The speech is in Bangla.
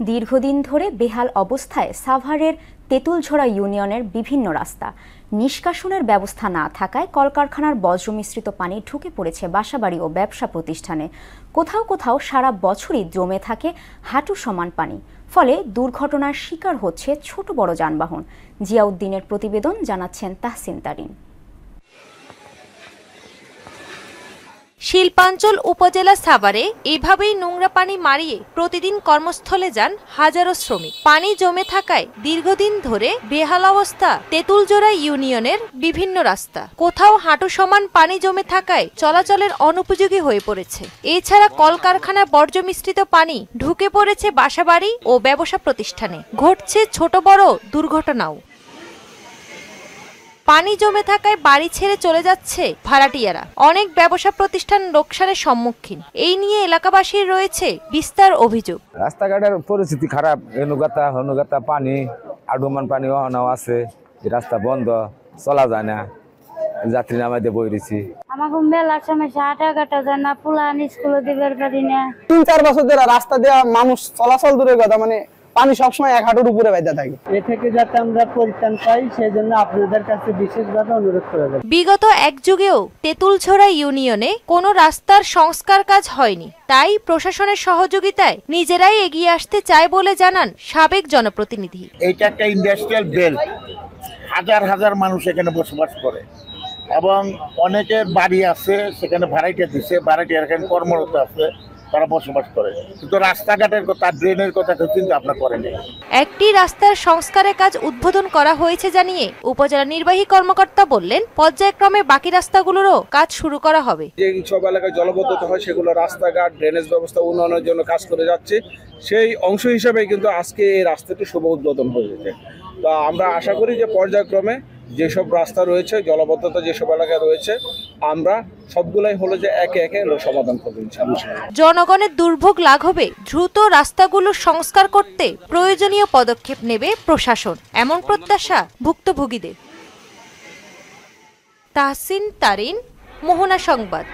দীর্ঘদিন ধরে বেহাল অবস্থায় সাভারের তেঁতুলঝোড়া ইউনিয়নের বিভিন্ন রাস্তা। নিষ্কাশনের ব্যবস্থা না থাকায় কলকারখানার বজ্র মিশ্রিত পানি ঢুকে পড়েছে বাসাবাড়ি ও ব্যবসা প্রতিষ্ঠানে। কোথাও কোথাও সারা বছরই জমে থাকে হাঁটু সমান পানি, ফলে দুর্ঘটনার শিকার হচ্ছে ছোট বড় যানবাহন। জিয়াউদ্দিনের প্রতিবেদন, জানাচ্ছেন তাহসিন তারিন। শিল্পাঞ্চল উপজেলা সাভারে এভাবেই নোংরা পানি মারিয়ে প্রতিদিন কর্মস্থলে যান হাজারো শ্রমিক। পানি জমে থাকায় দীর্ঘদিন ধরে বেহাল অবস্থা তেঁতুলঝোড়া ইউনিয়নের বিভিন্ন রাস্তা। কোথাও হাঁটু সমান পানি জমে থাকায় চলাচলের অনুপযোগী হয়ে পড়েছে। এছাড়া কলকারখানার বর্জ্য মিশ্রিত পানি ঢুকে পড়েছে বাসাবাড়ি ও ব্যবসা প্রতিষ্ঠানে। ঘটছে ছোট বড় দুর্ঘটনাও। পানি জমে থাকায় বাড়ি ছেড়ে চলে যাচ্ছে ভাড়াটিয়ারা। অনেক ব্যবসা প্রতিষ্ঠান লোকসানের সম্মুখীন। এই নিয়ে এলাকাবাসীর রয়েছে বিস্তার অভিযোগ। রাস্তাঘাটের পরিস্থিতি খারাপ, হনুগাতা পানি, আডুমান পানি অনাও আছে, রাস্তা বন্ধ, চলা যায় না, যাত্রী নামাইতে বইরেছি। আমাকে মেলার সমস্যা, হাঁটাঘাটা যায় না, পুলান স্কুলে দিবার পারি না। 3-4 বছর ধরে রাস্তা দেওয়া মানুষ চলাচল দূরের কথা, মানে পানি সবসময় 1 হাঁটুর উপরে বাইতে থাকে। এ থেকে যাতে আমরা পরিত্রাণ পাই, সেই জন্য আপনাদের কাছে বিশেষভাবে অনুরোধ করা যায়। বিগত এক যুগেও তেঁতুলঝোড়া ইউনিয়নে কোনো রাস্তার সংস্কার কাজ হয়নি। তাই প্রশাসনের সহযোগিতায় নিজেরাই এগিয়ে আসতে চায় বলে জানান সাবেক জনপ্রতিনিধি। এইটা একটা ইন্ডাস্ট্রিয়াল বেল্ট, হাজার হাজার মানুষ এখানে বসবাস করে এবং অনেকের বাড়ি আছে, সেখানে ভাড়াটিয়া দিচ্ছে, ভাড়াটিয়া এখানে কর্মরত আছে, তারা বসবাস করে। কিন্তু রাস্তাঘাটের কথা, ড্রেনের কথা কিন্তু আপনারা করেনি। একটি রাস্তার সংস্কারের কাজ উদ্বোধন করা হয়েছে জানিয়ে উপজেলা নির্বাহী কর্মকর্তা বললেন, পর্যায়ক্রমে বাকি রাস্তাগুলোরও কাজ শুরু করা হবে। যে সব এলাকায় জলবদ্ধতা হয়, সেগুলো রাস্তাঘাট, ড্রেনেজ ব্যবস্থা উন্নয়নের জন্য কাজ করে যাচ্ছে। সেই অংশ হিসাবে কিন্তু আজকে এই রাস্তাটি শুভ উদ্বোধন হয়েছে। তো আমরা আশা করি যে পর্যায়ক্রমে যেসব রাস্তা রয়েছে, জলবদ্ধতা যেসব এলাকায় রয়েছে, আমরা সবগুলাই হলো যে একে একে সমাধান করবো ইনশাআল্লাহ। জনগণের দুর্ভোগ লাঘবে দ্রুত রাস্তাগুলো সংস্কার করতে প্রয়োজনীয় পদক্ষেপ নেবে প্রশাসন, এমন প্রত্যাশা ভুক্তভোগীদের। তাহসিন তারিন, মোহনা সংবাদ।